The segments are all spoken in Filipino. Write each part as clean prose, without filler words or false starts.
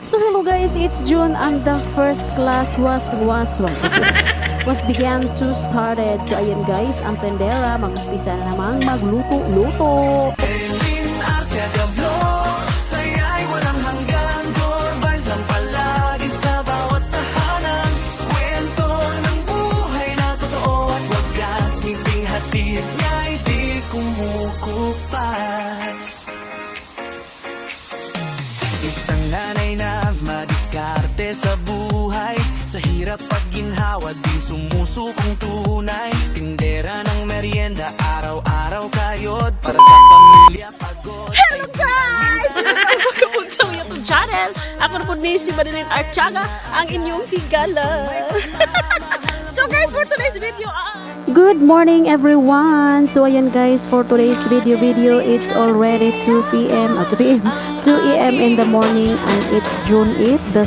So hello guys, it's June and the first class was began to started. So ayan guys, ang tendera mag-umpisa na namang magluto-luto. Saya'y walang hanggan, core vibes ang palagi sa bawat tahanan. Kwento ng buhay na totoo at wagas, ngiping hatid niya'y di kumukupas. Isang nanay na madiskarte sa buhay, sa hirap pag ginhawa di sumusukong tunay. Tindera ng merienda, araw-araw kayod para sa pamilya pagod. Hello guys! Welcome to YouTube channel. Ako na po ni si Marilyn Archaga, ang inyong higala. So guys, for today's video, Good morning everyone! So ayan guys, for today's video, it's already 2 p.m. 2 a.m. in the morning and it's June 8. The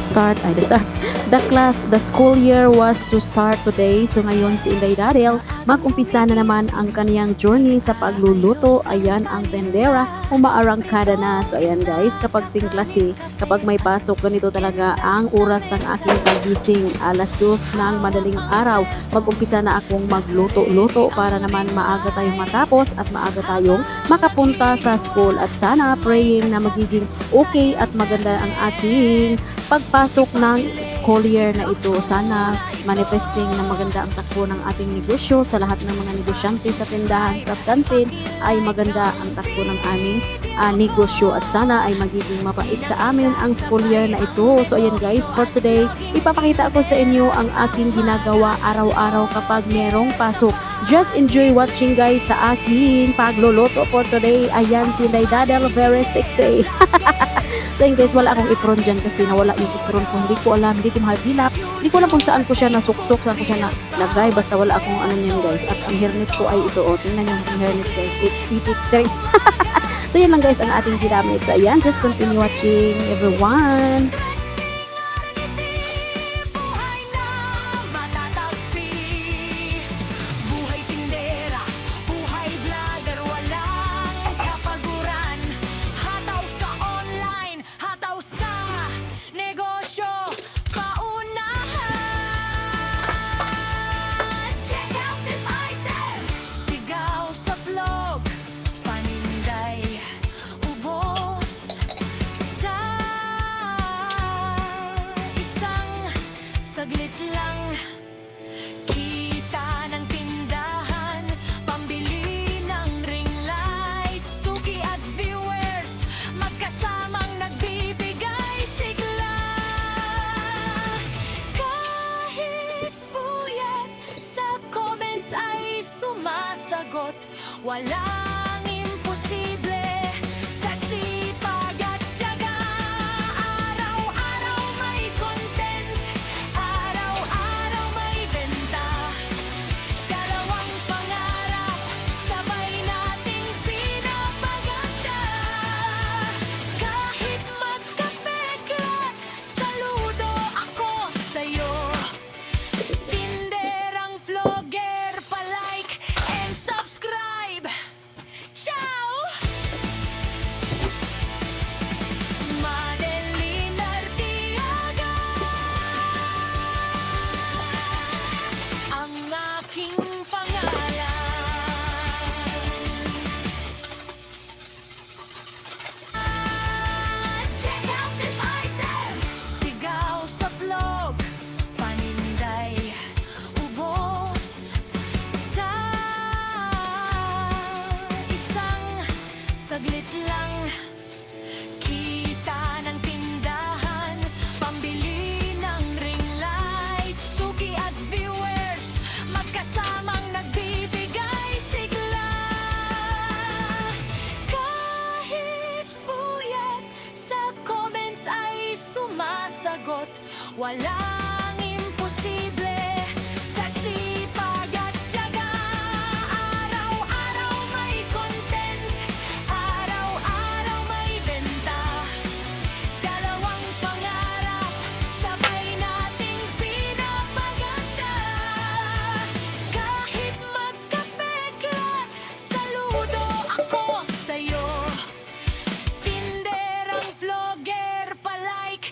school year was to start today. So ngayon si Inday Daryl, mag-umpisa na naman ang kaniyang journey sa pagluluto. Ayan ang tendera, umaarangkada na. So ayan guys, kapag klase, kapag may pasok, ganito talaga ang oras ng aking pagising. Alas 2 ng madaling araw, mag-umpisa na akong magluto-luto para naman maaga tayong matapos at maaga tayong makapunta sa school. At sana praying na magiging okay at maganda ang ating pagpasok ng school year na ito. Sana manifesting na maganda ang takbo ng ating negosyo sa lahat ng mga negosyante sa tindahan, sa kantin, ay maganda ang takbo ng aming negosyo at sana ay magiging mapait sa amin ang school year na ito. So ayan guys, for today, ipapakita ko sa inyo ang aking ginagawa araw-araw kapag merong pasok. Just enjoy watching guys sa aking pagluluto for today. Ayan si Daydadel, very sexy. So yun guys, wala akong apron dyan kasi nawala yung apron ko. Hindi ko alam, hindi ko mahagilap. Hindi ko alam kung saan ko siya nasuksok, saan ko siya nalagay. Basta wala akong ano niyan guys. At ang hairnet ko ay ito. O, tingnan nyo ang hairnet guys. It's titik. So yun lang guys ang ating ginamit. So ayan, just continue watching everyone. Saglit lang, kita ng tindahan, pambili ng ring light, suki at viewers, magkasamang nagbibigay sigla. Kahit puyat, sa comments ay sumasagot, walang imposible. Saglit lang, kita ng tindahan, pambili ng ring light, suki at viewers, magkasamang nagbibigay sigla. Kahit puyat, sa comments ay sumasagot, walang imposible. Sa sipag at tiyaga, araw-araw may content, araw-araw may benta. Dalawang pangarap, sabay nating pinapaganda. Kahit magkapeklat, saludo ako sa'yo. Tinderang vlogger, palike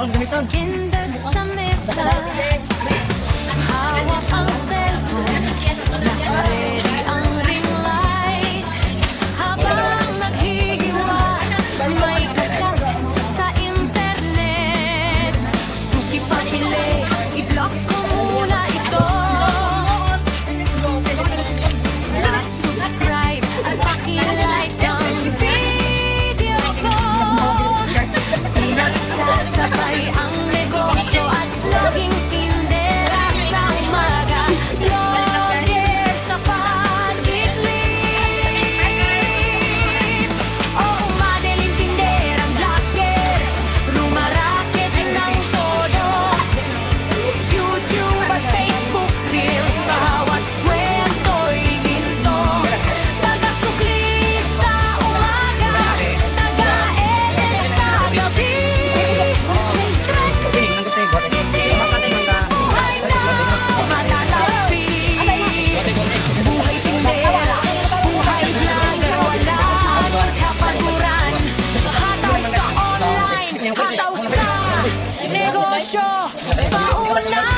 Agenda sa mesa, hawak ang cellphone, naka-ready ang ring light. Habang naghihiwa, may kachat sa internet. Suki pabili, i-block ko muna ito. Subscribe at paki-like ang video ko. Pinagsasabay ang negosyo at laging tindera sa umaga. Lawyer sa pagitlit. Oh, madaling tinderang vlogger, rumaraket ng todo. YouTube at Facebook Reels, bawat kwento'y ginto. Taga-sukli sa umaga, taga-edit sa gabi. Buhay na matatagpi. Buhay tindera, buhay vlogger, walang kapaguran. Hataw sa online, hataw sa negosyo, paunahan.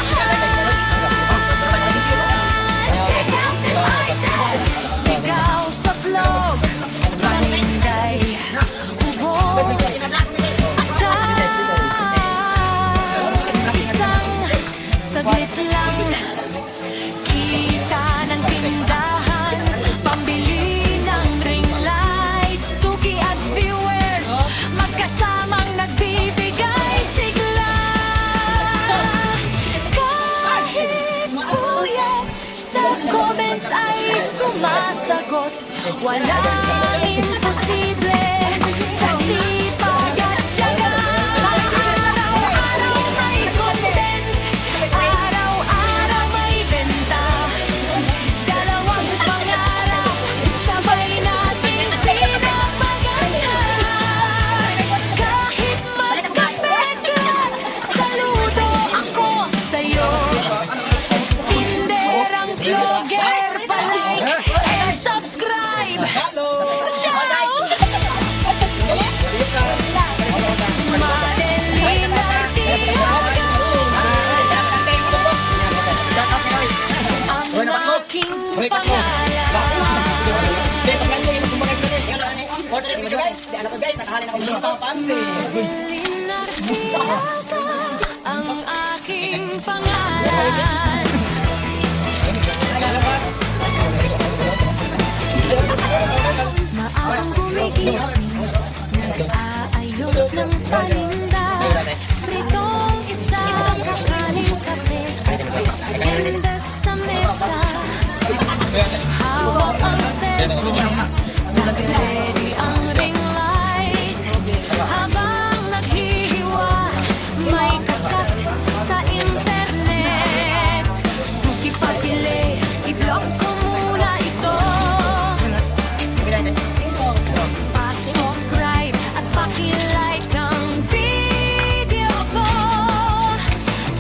Check out this item. Sigaw sa vlog, paninday, ubos sa isang saglit lang. Kita ng tindahan, pambili ng ring light. Suki at viewers, magkasamang nagbibigay sigla. Kahit buyat sa comments ay sumasagot. Walang imposible sa sipag at tiyaga. Araw-araw may content, araw-araw may benta. Dalawang pangarap, sabay natin pinapagandaan. Kahit magkapeklat, saludo ako sa'yo. Tinderang vlogger, palike and subscribe. Ciao! Madeline Artiaga, ang aking pangalan. Madeline Artiaga, ang aking pangalan. Maagang gumigising, nag-aayos ng paninda. Pritong isda, kakaning kape, agenda sa mesa. Hawak ang cellphone, nag-ready ang ring light. Habang naghihiwa, may kachat sa internet. Suki pabili, i-block ko muna ito. Pa-subscribe at paki-like ang video ko.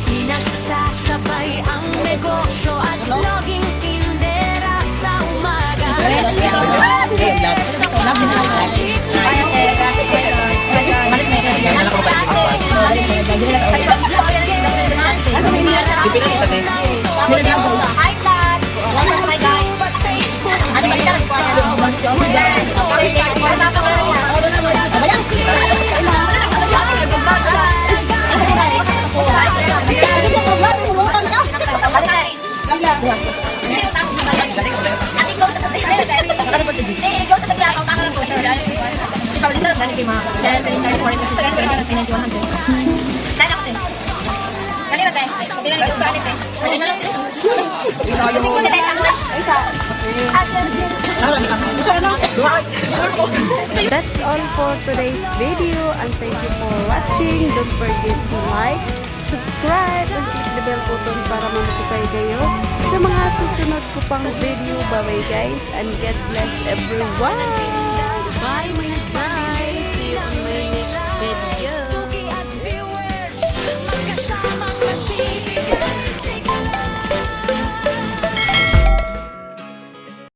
Pinagsasabay ang negosyo at loging tindera sa umaga. Sa That's all for today's video and thank you for watching. Don't forget to like, subscribe, and click the bell button para ma-notify kayo sa mga susunod ko pang video. Bye bye guys and God bless everyone. Bye mga